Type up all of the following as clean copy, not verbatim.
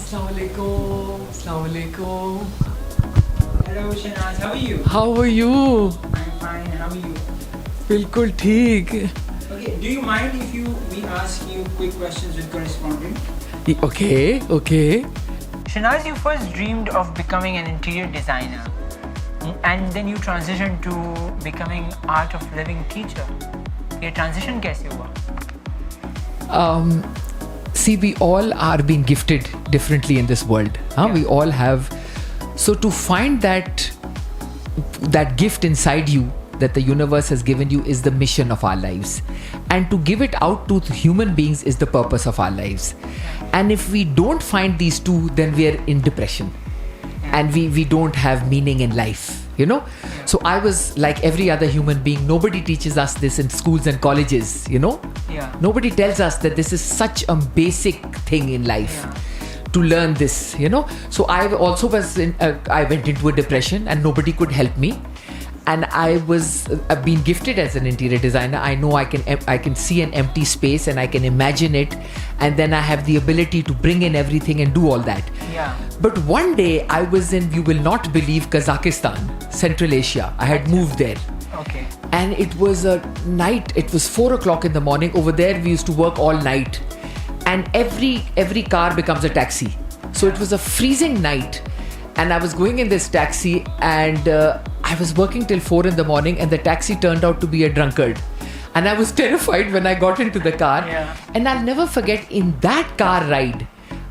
Assalamualaikum. Assalamualaikum. Hello Shehnaz, how are you? How are you? I'm fine, how are you? बिल्कुल ठीक. Okay, do you mind if we ask you quick questions with Correspondent? Okay. Shehnaz, you first dreamed of becoming an interior designer and then you transitioned to becoming art of living teacher. ये transition कैसे हुआ? See, we all are being gifted differently in this world. Yeah. We all have. So to find that gift inside you that the universe has given you is the mission of our lives. And to give it out to human beings is the purpose of our lives. And if we don't find these two, then we are in depression. And we don't have meaning in life, you know? So I was like every other human being. Nobody teaches us this in schools and colleges, you know? Yeah. Nobody tells us that this is such a basic thing in life. To learn this, you know. So I also I went into a depression and nobody could help me. And I've been gifted as an interior designer. I know I can see an empty space and I can imagine it, and then I have the ability to bring in everything and do all that. Yeah. But one day I was in, you will not believe, Kazakhstan, Central Asia. I had moved there. Okay. And it was a night. It was 4 o'clock in the morning. Over there we used to work all night. And every car becomes a taxi. So it was a freezing night, and I was going in this taxi, and I was working till 4 in the morning, and the taxi turned out to be a drunkard. And I was terrified when I got into the car. Yeah. And I'll never forget, in that car ride,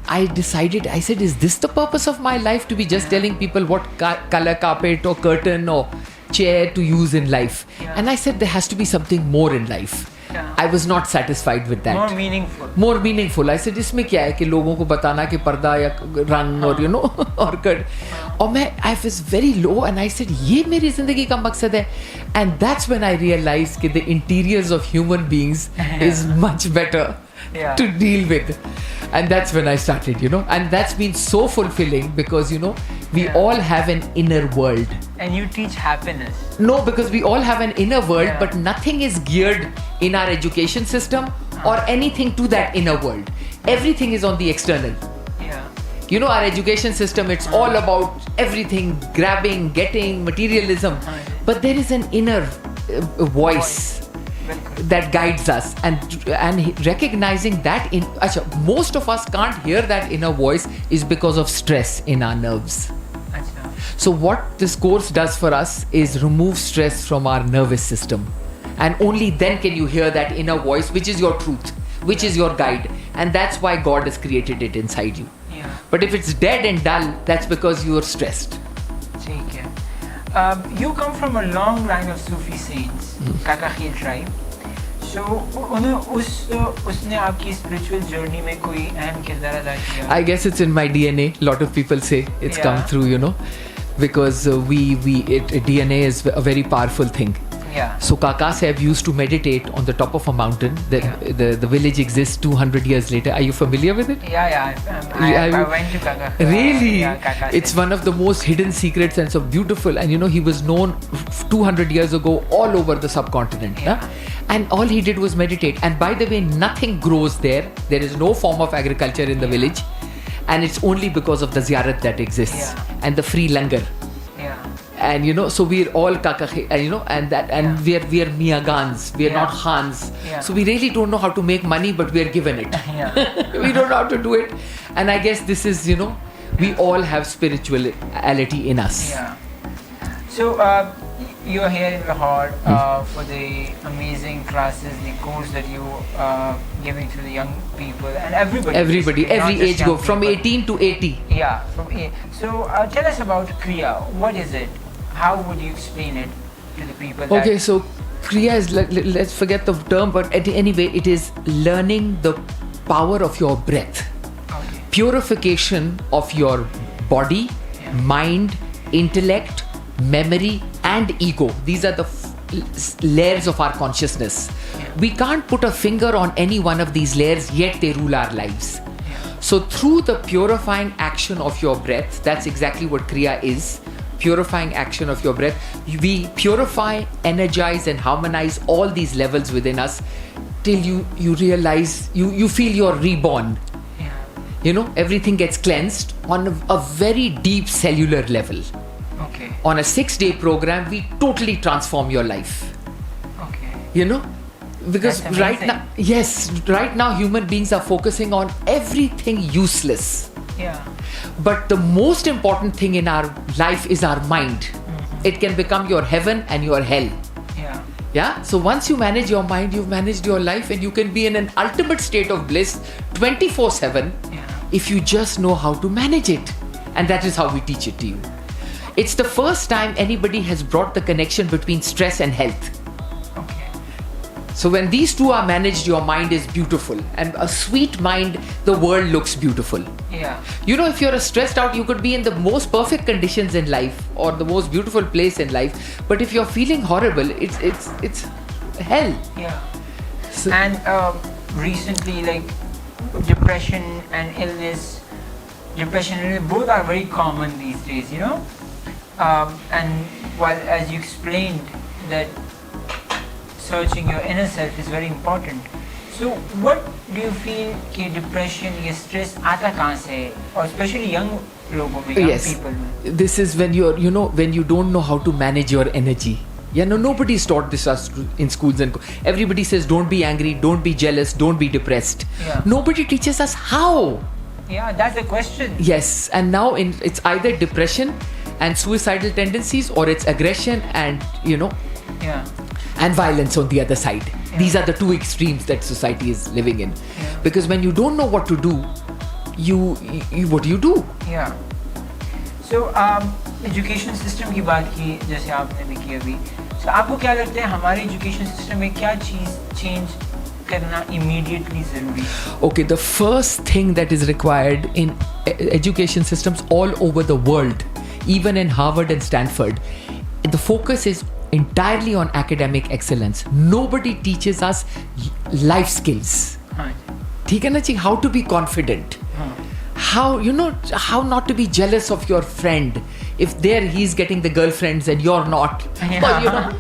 I said, is this the purpose of my life, to be just telling people what color carpet or curtain or chair to use in life? Yeah. And I said, there has to be something more in life. Yeah. I was not satisfied with that. More meaningful. I said, इसमें क्या है कि लोगों को बताना कि पर्दा या रंग और you know और कर और I was very low and I said, ये मेरी जिंदगी का मकसद है. And that's when I realized कि the interiors of human beings is much better to deal with. And that's when I started, you know. And that's been so fulfilling because, you know, we all have an inner world. And you teach happiness. No, because we all have an inner world, but nothing is geared in our education system or anything to that inner world. Everything is on the external. Yeah. You know, our education system, it's all about everyththing, grabbing, getting, materialism. But there is an inner voice that guides us, and recognizing that most of us can't hear that inner voice is because of stress in our nerves. So what this course does for us is remove stress from our nervous system, and only then can you hear that inner voice, which is your truth, which is your guide, and that's why God has created it inside you. But if it's dead and dull, that's because you are stressed. You come from a long line of Sufi saints, Kakakhi tribe. So, उसने आपकी spiritual journey में कोई अहम किरदार अदा किया? I guess it's in my DNA. A lot of people say it's come through, you know, because DNA is a very powerful thing. Yeah. So Kaka Sahib used to meditate on the top of a mountain. The village exists 200 years later. Are you familiar with it? Yeah. I went to Kaka. Really? Yeah, Kaka it's one of the most hidden secrets and so beautiful. And you know, he was known 200 years ago all over the subcontinent. Yeah. And all he did was meditate. And by the way, nothing grows there. There is no form of agriculture in the village. And it's only because of the ziyarat that exists and the free langar. And you know, so we're all Kakakhi, and you know, and we are Miyagans, we are not Khans. So we really don't know how to make money, but we are given it. We don't know how to do it. And I guess this is, you know, we all have spirituality in us. So you're here in Lahore for the amazing classes, the course that you giving to the young people and everybody, every age group, from 18 to 80. So tell us about Kriya. What is it? How would you explain it to the people? Okay, so Kriya is, let's forget the term, but anyway, it is learning the power of your breath. Purification of your body, mind, intellect, memory and ego. These are the layers of our consciousness. We can't put a finger on any one of these layers, yet they rule our lives. So through the purifying action of your breath, that's exactly what Kriya is. Purifying action of your breath. We purify, energize and harmonize all these levels within us till you realize, you feel you're reborn. everything gets cleansed on a very deep cellular level. Okay. On a 6-day program, we totally transform your life. Okay. Because That's right now human beings are focusing on everything useless. Yeah. But the most important thing in our life is our mind. It can become your heaven and your hell. Yeah. So once you manage your mind, you've managed your life, and you can be in an ultimate state of bliss 24/7 if you just know how to manage it. And that is how we teach it to you. It's the first time anybody has brought the connection between stress and health. Okay. So when these two are managed, your mind is beautiful, and a sweet mind, the world looks beautiful. Yeah. If you're stressed out, you could be in the most perfect conditions in life or the most beautiful place in life, but if you're feeling horrible, it's hell. Yeah. So, And recently, like depression and illness, both are very common these days. And while, as you explained, that searching your inner self is very important. So what do you feel कि depression या stress आता कहाँ से है, or especially young लोगों में, young people में? This is when when you don't know how to manage your energy. Nobody's taught this us in schools, and everybody says don't be angry, don't be jealous, don't be depressed. Yeah. Nobody teaches us how. Yeah, that's the question. Yes, and now it's either depression and suicidal tendencies, or it's aggression and Yeah. and violence on the other side. Yeah. These are the two extremes that society is living in. Yeah. Because when you don't know what to do, you what do you do? Yeah. So education system की बात की जैसे आपने भी की अभी. So आपको क्या लगता है हमारे education system में क्या चीज change करना immediately ज़रूरी है? Okay, the first thing that is required in education systems all over the world, even in Harvard and Stanford, the focus is entirely on academic excellence. Nobody teaches us life skills. ठीक है ना जी? How to be confident. How not to be jealous of your friend if he's getting the girlfriends and you're not. Yeah. Or,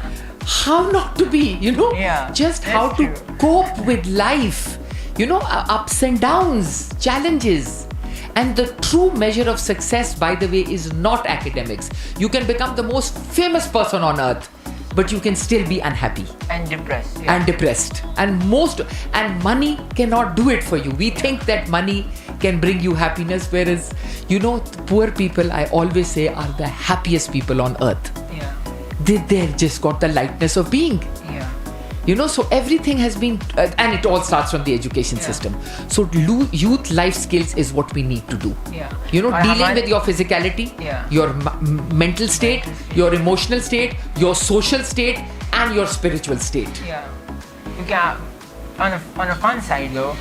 how not to be, Yeah, just how that's to true. cope with life, ups and downs, challenges. And the true measure of success, by the way, is not academics. You can become the most famous person on earth, but you can still be unhappy And depressed. Yeah. and depressed. And money cannot do it for you. We think that money can bring you happiness, whereas poor people, I always say, are the happiest people on earth. Yeah. They've just got the lightness of being. Yeah. So everything has been, and it all starts from the education system. So youth life skills is what we need to do. Yeah. Dealing with your physicality, Yeah. your mental state, your emotional state, your social state, and your spiritual state. Yeah. क्योंकि on a fun side though,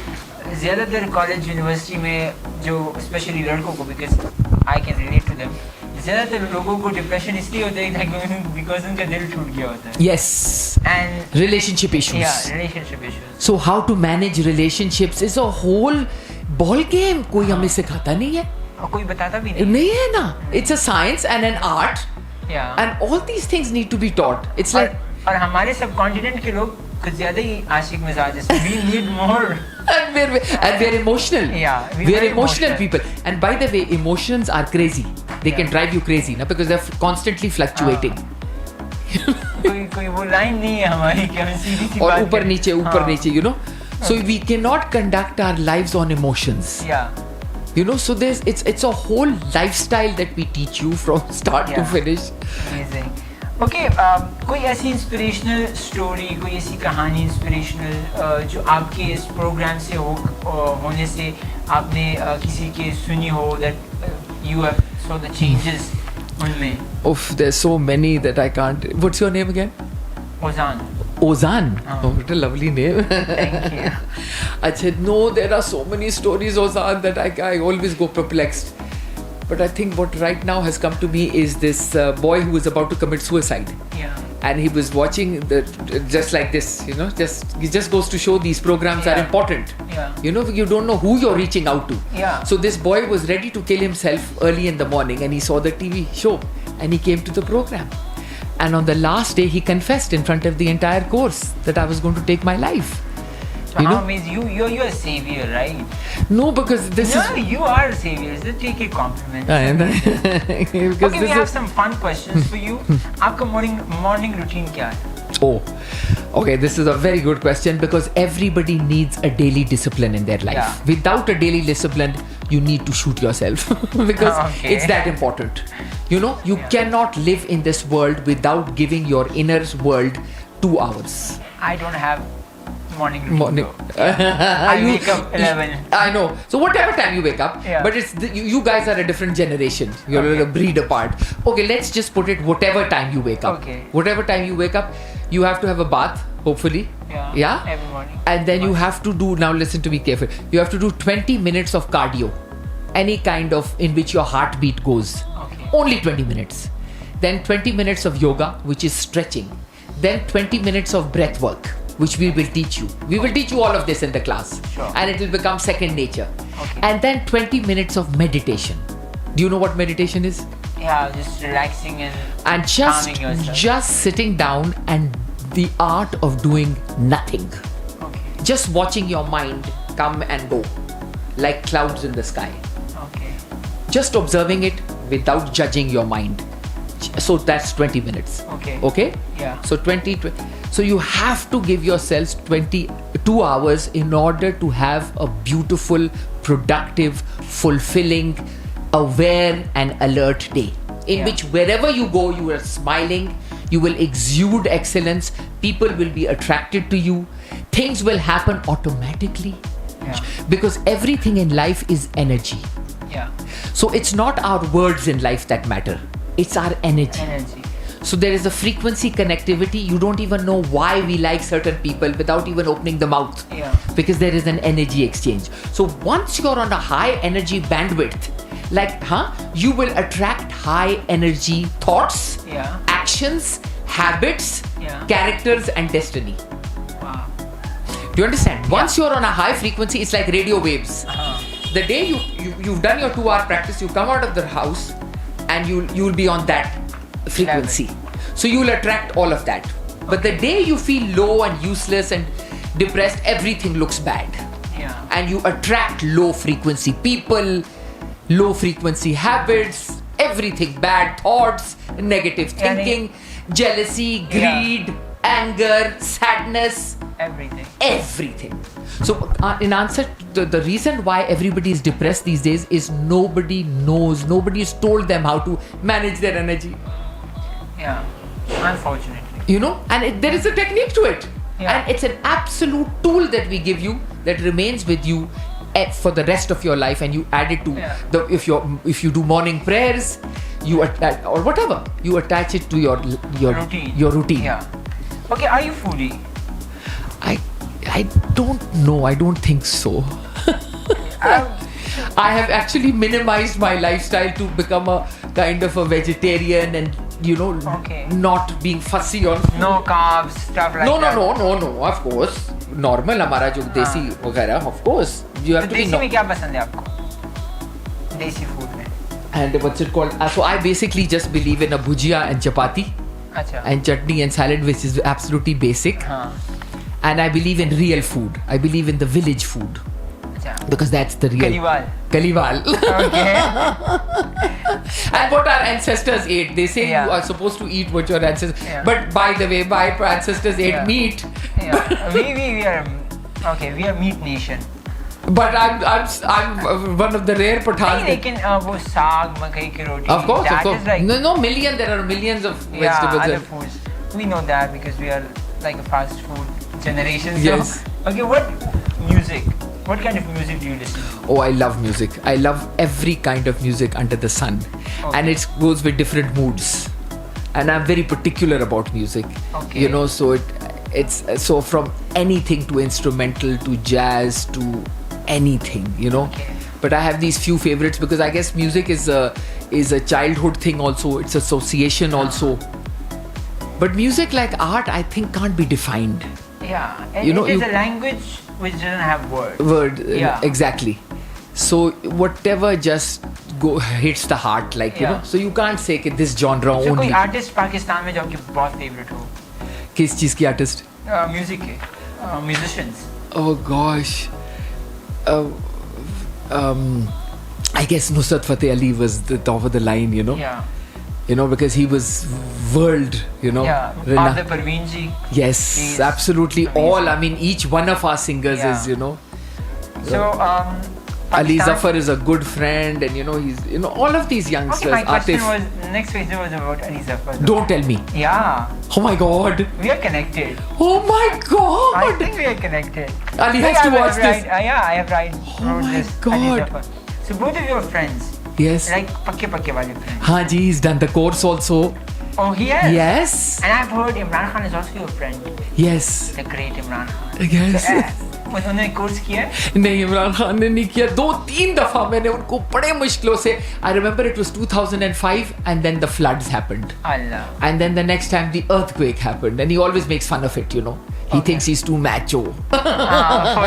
ज़्यादातर college university में जो especially लड़कों को, because I can relate to them, ज़्यादातर लोगों को depression इसलिए होता है because उनका दिल टूट गया होता है. Yes. And Relationship issues. yeah, relationship issues. So how to manage relationships is a whole ball game. कोई हमें सिखाता नहीं है. और कोई बताता भी नहीं. नहीं है ना. It's a science and an art, Yeah. and all these things need to be taught. It's like और हमारे subcontinent के लोग कुछ ज़्यादा ही आशिक मिजाज हैं. We need more. and we're emotional. Yeah, we're very emotional emotional. people. And by the way, emotions are crazy. They can drive you crazy, na, because they're constantly fluctuating. कोई वो line नहीं है हमारी कि हम सीधी सी और बात ऊपर करें. नीचे, नीचे, So we cannot conduct our lives on emotions. Yeah. So it's a whole lifestyle that we teach you from start to Yeah. finish. Amazing. Okay, कोई ऐसी inspirational story, कोई ऐसी कहानी inspirational जो आपके इस program से होने से आपने किसी के सुनी हो, that you have saw the changes उनमें? Oof, there's so many that I can't. What's your name again? Ozan. Ozan. Oh, what a lovely name. Thank you. Achha, no, there are so many stories, Ozan, that I always go perplexed. But I think what right now has come to me is this boy who is about to commit suicide. Yeah. And he was watching just like this, it just goes to show these programs are Yeah. important. Yeah. You don't know who you're reaching out to. Yeah. So this boy was ready to kill himself early in the morning, and he saw the TV show and he came to the program. And on the last day, he confessed in front of the entire course that I was going to take my life. So how amazing! You're a savior, right? No, because this No, is. you are a savior. So take a compliment. Because Okay, we have some fun questions for you. आपका morning routine क्या है? Oh, okay. This is a very good question because everybody needs a daily discipline in their life. Yeah. Without a daily discipline, you need to shoot yourself because it's that important. You cannot live in this world without giving your inner world 2 hours. I don't have morning routine. I wake up 11. I know. So whatever time you wake up, Yeah. but it's you guys are a different generation. You're a breed apart. Okay, let's just put it whatever time you wake up. Okay. Whatever time you wake up, you have to have a bath, hopefully. Yeah. Every morning. And then you have to do, now listen to me carefully, you have to do 20 minutes of cardio. Any kind of in which your heartbeat goes. Okay. Only 20 minutes. Then 20 minutes of yoga, which is stretching. Then 20 minutes of breath work, which we will teach you. We will teach you all of this in the class. Sure. And it will become second nature. Okay. And then 20 minutes of meditation. Do you know what meditation is? Yeah, just relaxing and And calming yourself. just sitting down and the art of doing nothing. Okay. Just watching your mind come and go like clouds in the sky. Okay. Just observing it without judging your mind. So that's 20 minutes. Okay. Yeah. So so you have to give yourselves 22 hours in order to have a beautiful, productive, fulfilling, aware and alert day in which wherever you go you are smiling, you will exude excellence, people will be attracted to you, things will happen automatically because everything in life is energy. Yeah. So it's not our words in life that matter, it's our energy. So there is a frequency connectivity. You don't even know why we like certain people without even opening the mouth. Yeah. Because there is an energy exchange. So once you're on a high energy bandwidth, you will attract high energy thoughts, actions, habits, characters and destiny. Wow. Do you understand? Once you're on a high frequency, it's like radio waves. The day you've done your 2-hour practice, you come out of the house and you'll be on that frequency. So you'll attract all of that. But the day you feel low and useless and depressed, everything looks bad. Yeah. And you attract low frequency people, low frequency habits, everything, bad thoughts, negative thinking, jealousy, greed, anger, sadness, everything. So in answer to the reason why everybody is depressed these days is nobody has told them how to manage their energy. Yeah, unfortunately. And there is a technique to it. And it's an absolute tool that we give you that remains with you for the rest of your life, and you add it to if you do morning prayers, or whatever, you attach it to your routine. Yeah. Okay, are you foodie? I don't know. I don't think so. I have actually minimized my lifestyle to become a kind of a vegetarian and not being fussy on food. No carbs, stuff like that. No, of course. Normal हमारा जो देसी वगैरह, of course. You have to be. देसी में क्या पसंद है आपको? देसी food में. And what's it called? So I basically just believe in a bhujia and chapati. And chutney and salad, which is absolutely basic. And I believe in real food. I believe in the village food. Because that's the real Kaliwal. Okay. And what our ancestors ate. They say you are supposed to eat what your ancestors. But by the way, my ancestors ate meat. We are meat nation. But I'm one of the rare Pathans. लेकिन वो साग मकई की रोटी. Of course. Like, there are millions of vegetables. Other foods. We know that because we are like a fast food generation. Yes. Okay, what music? What kind of music do you listen to? Oh, I love music. I love every kind of music under the sun. And it goes with different moods. And I'm very particular about music. Okay. So it's so from anything to instrumental to jazz to anything, Okay. But I have these few favorites because I guess music is a childhood thing also. It's association also. But music, like art, I think can't be defined. Yeah, and it is a language which doesn't have words. Exactly. So whatever just hits the heart, so you can't say that this genre so only. कोई artist Pakistan में जो आपके बहुत favorite हो? किस चीज की artist? Music के, musicians. Oh gosh. I guess Nusrat Fateh Ali was the top of the line, you know. Yeah. You know, because he was world, you know. Yeah. Father Parveen ji. Yes, He's absolutely. amazing. All, I mean, each one of our singers Yeah. is, you know. So, Ali Pakistan- Zafar is a good friend, and you know, he's, you know, all of these youngsters. Okay, my question Atif. was, next question was about Ali Zafar. Don't tell me. Yeah, Oh my god. we are connected. Oh my I god. think we are connected. Ali has Yeah, to I watch have this. yeah, I have wrote my this. Ali God. Zafar. So both of you are friends, Yes. like pakke wale friends. Haji, he's done the course also. Oh, he has? Yes. And I've heard Imran Khan is also your friend. Yes. The great Imran Khan. Yes. उन्होंने course किया है? नहीं, इमरान खान ने नहीं किया. 2-3 दफा मैंने उनको बड़े मुश्किलों से. I remember it was 2005 and then the floods happened. Allah. And then the next time the earthquake happened, and he always makes fun of it, you know. He thinks he's too macho. For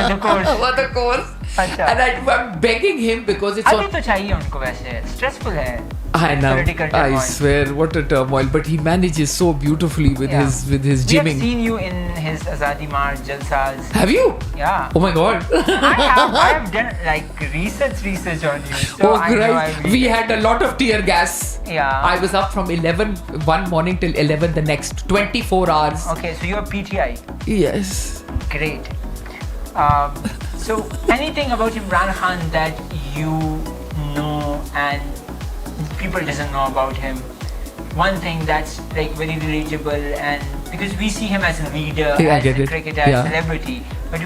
the course. For the course. अच्छा. And I'm begging him because it's अभी on. तो चाहिए उनको वैसे. Stressful है. I know. Political I turmoil. swear, what a turmoil. But he manages so beautifully with Yeah. his We have gymming. seen you in his Azadi March Jalsas. Have you? Yeah. Oh my god. I have done like research on you. So Oh I know Christ. We had a lot of tear gas. Yeah. I was up from 11 one morning till 11 the next 24 hours. Okay, so you're PTI. Yes. Great. So anything about Imran Khan that you know and people doesn't know about him? One thing that's like very relatable, and because we see him as a leader, Yeah, I as get a it. cricketer, Yeah. celebrity, but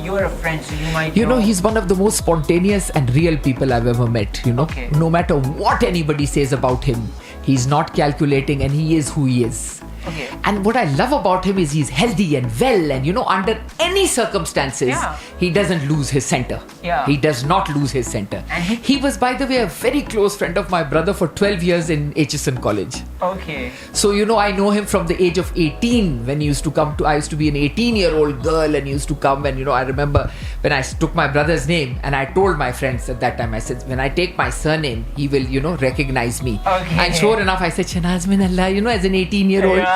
you're a friend, so you might You know, he's one of the most spontaneous and real people I've ever met, you know. Okay. No matter what anybody says about him, he's not calculating and he is who he is. Okay. And what I love about him is he's healthy and well, and you know, under any circumstances, Yeah. he doesn't lose his center. Yeah. He does not lose his center. And he was, by the way, a very close friend of my brother for 12 years in HSN College. Okay. So, you know, I know him from the age of 18 when he used to come to, I used to be an 18-year-old girl and he used to come, and, you know, I remember when I took my brother's name and I told my friends at that time, I said, when I take my surname, he will, you know, recognize me. Okay. And sure enough, I said, Shahnaz Minallah, you know, as an 18-year-old. Yeah.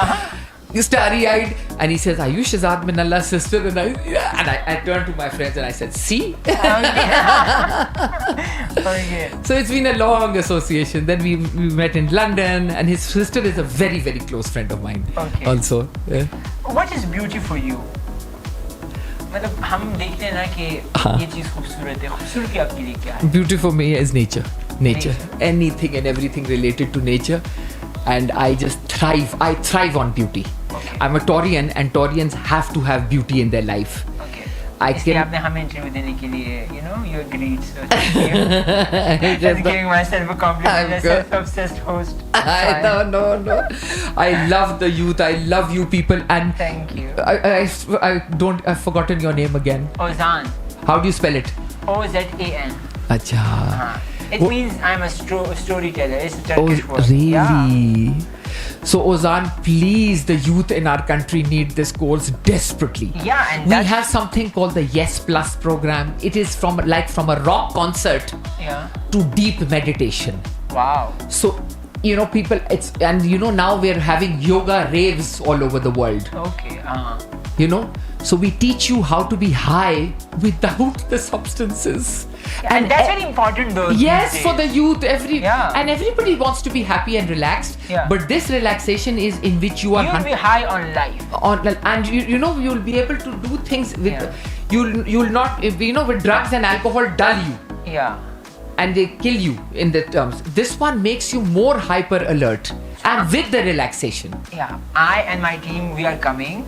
Starry-eyed, and he says, "Are you Shahnaz Minallah's sister?" And I turned to my friends and I said, "See." Okay. So it's been a long association. Then we met in London, and his sister is a very, very close friend of mine. Okay. Also, yeah. What is beauty for you? मतलब हम देखते हैं ना कि ये चीज खूबसूरत है. खूबसूरती आपके लिए क्या है? Beauty for me is nature. Nature. Nature. Anything and everything related to nature. And I just thrive. I thrive on beauty. Okay. I'm a Taurian, and Taurians have to have beauty in their life. Okay. I इसलिए can. आपने हमें interview देने के लिए, you know, you're great. So thank you. I'm giving myself a compliment I'm as a good. self-obsessed host. No. I love the youth. I love you people. And Thank you. I've forgotten your name again. Ozan. How do you spell it? O-Z-A-N. Acha. It Oh. means I'm a storyteller. It's a Oh, Turkish word. Yeah. really? So, Ozan, please, the youth in our country need this course desperately. Yeah, and We that's, have something called the Yes Plus program. It is from a rock concert yeah. to deep meditation. Wow. So, you know, and you know, now we're having yoga raves all over the world. Okay. You know, so we teach you how to be high without the substances. And that's very important though. Yes, these for the days. youth, Yeah. and everybody wants to be happy and relaxed. Yeah. But this relaxation is in which you are You'll be high on life. and you know, you'll be able to do things with Yeah. you'll not, you know, with drugs and alcohol dull you Yeah. and they kill you in the terms. This one makes you more hyper alert and with the relaxation. Yeah. I and my team, we are coming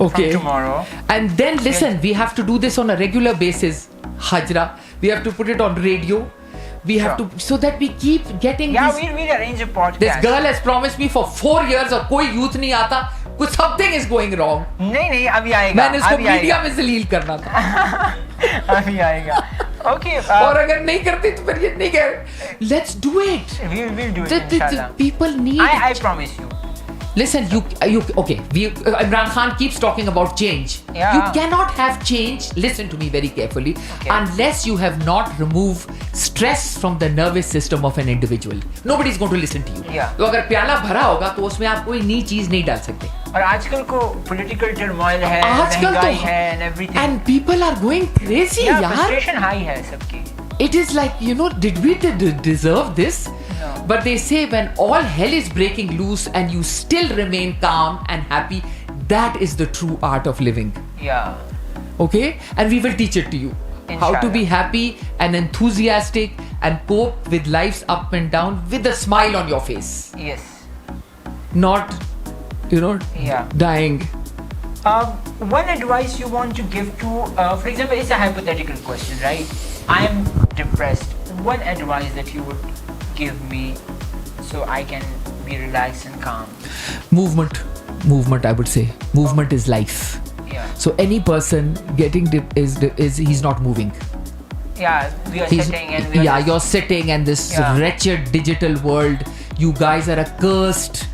Okay. from tomorrow. And then listen, we have to do this on a regular basis. Hajra. We have to put it on radio. We have Sure. to, so that we keep getting Yeah, these. we'll arrange a podcast. This girl has promised me for 4 years और कोई youth नहीं आता. कुछ something is going wrong. नहीं अभी आएगा. मैंने इसको अभी मीडिया आएगा. में जलील करना था. अभी आएगा. Okay. और अगर नहीं करती तो फिर ये नहीं कर. Let's do it. We'll do it. The Inshallah. people need. I promise you. Listen, you okay? Imran Khan keeps talking about change. Yeah. You cannot have change. Listen to me very carefully. Okay. Unless you have not removed stress from the nervous system of an individual. Nobody is going to listen to you. Yeah. तो अगर प्याला भरा होगा तो उसमें आप कोई नई चीज नहीं डाल सकते. और आजकल को political turmoil है, आजकल महंगाई तो है and everything. and people are going crazy Yeah, यार. frustration high है सबकी. It is like, did we deserve this? No. But they say when all hell is breaking loose and you still remain calm and happy, that is the true art of living. Yeah. Okay? And we will teach it to you. How to be happy and enthusiastic and cope with life's up and down with a smile on your face. Yes. Not, Yeah. dying. One advice you want to give to, for example, it's a hypothetical question, right? I am depressed. One advice that you would give me so I can be relaxed and calm? Movement, I would say. Movement is life. Yeah. So any person getting is he's not moving. Yeah, we are sitting and we are you're sitting and this wretched digital world. You guys are a cursed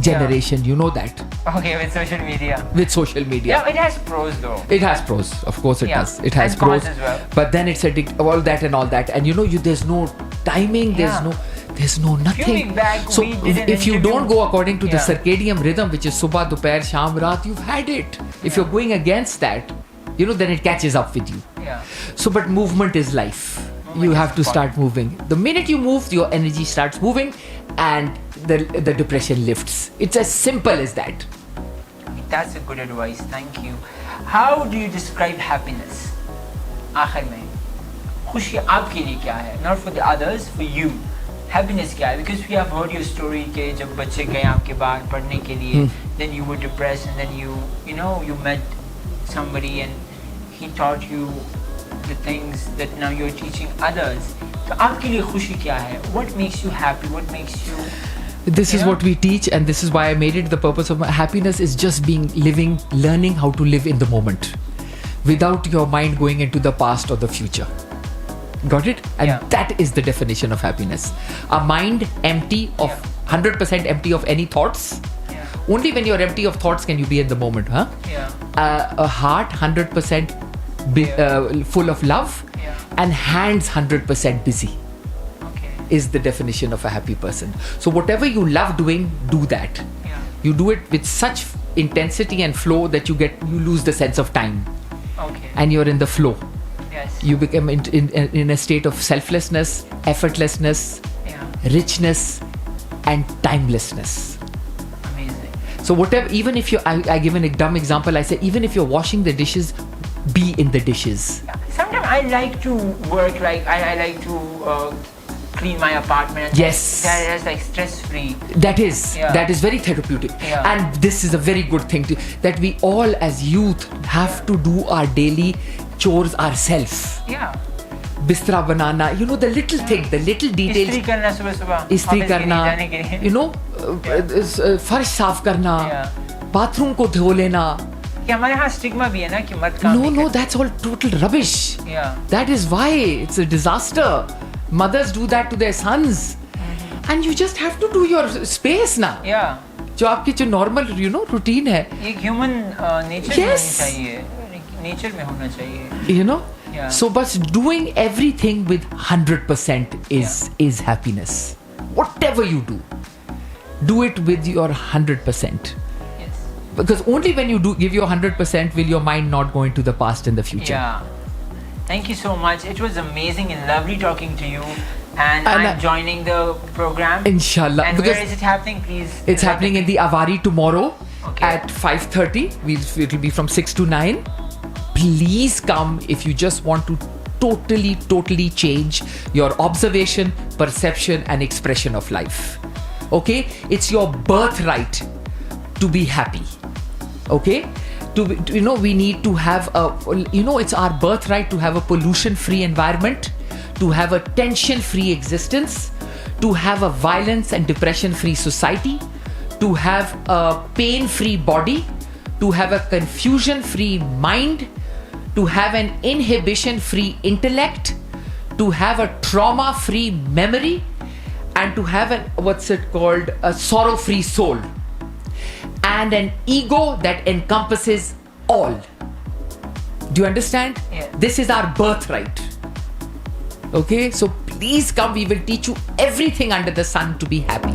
generation. You know that. Okay, with social media. With social media. Yeah, it has pros though. It has pros, of course it does. It has and pros cons as well. But then it's all that and all that, and there's no timing. There's no nothing. Few weeks back, so we did an if you interview. don't go according to the Yeah. circadian rhythm, which is subah, dopair, sham, raat, you've had it. If you're going against that, then it catches up with you. Yeah. So, but movement is life. You have to start moving. The minute you move, your energy starts moving, and the depression lifts. It's as simple as that. That's a good advice. Thank you. How do you describe happiness? आखिर में खुशी आपके लिए क्या है? Not for the others, for you. Happiness क्या है? Because we have heard your story कि जब बच्चे गए आपके बाहर पढ़ने के लिए, then you were depressed and then you met somebody and he taught you the things that now you're teaching others. तो आपके लिए खुशी क्या है? What makes you happy? What makes you? This is what we teach, and this is why I made it the purpose of my happiness is just learning how to live in the moment without your mind going into the past or the future. Got it? And that is the definition of happiness. A mind empty of 100% empty of any thoughts. Only when you're empty of thoughts can you be in the moment, huh? A heart 100% full of love, and hands 100% busy. Is the definition of a happy person. So whatever you love doing, do that. You do it with such intensity and flow that you lose the sense of time. And you're in the flow. Yes. You become in a state of selflessness, effortlessness, richness, and timelessness. Amazing. So whatever, even if I give a dumb example, I say even if you're washing the dishes, be in the dishes. Sometimes I like to work, like I like to clean my apartment. Yes. That is like stress-free. That is very therapeutic. And this is a very good thing that we all as youth have to do our daily chores ourselves. Bistra banana, the little thing, the little details. Istri karna subah. Istri karna, farsh saaf karna, bathroom ko dho lena. कि हमारे यहाँ stigma भी है ना कि मत काम नहीं No, that's all total rubbish. That is why it's a disaster. Mothers do that to their sons, and you just have to do your space now. जो आपकी जो normal routine है. एक human nature में होनी चाहिए, nature में होना चाहिए. So but doing everything with 100% is happiness. Whatever you do it with your 100%. Because only when you give your 100% will your mind not go into the past and the future. Thank you so much. It was amazing and lovely talking to you. And I'm joining the program. Inshallah. And where is it happening, please? It's happening in the Avari tomorrow at 5:30. It'll be from 6 to 9. Please come if you just want to totally change your observation, perception, and expression of life. Okay? It's your birthright to be happy. Okay? We need to have it's our birthright to have a pollution-free environment, to have a tension-free existence, to have a violence and depression-free society, to have a pain-free body, to have a confusion-free mind, to have an inhibition-free intellect, to have a trauma-free memory, and to have a sorrow-free soul. And an ego that encompasses all. Do you understand? This is our birthright. Okay, so please come, we will teach you everything under the sun to be happy.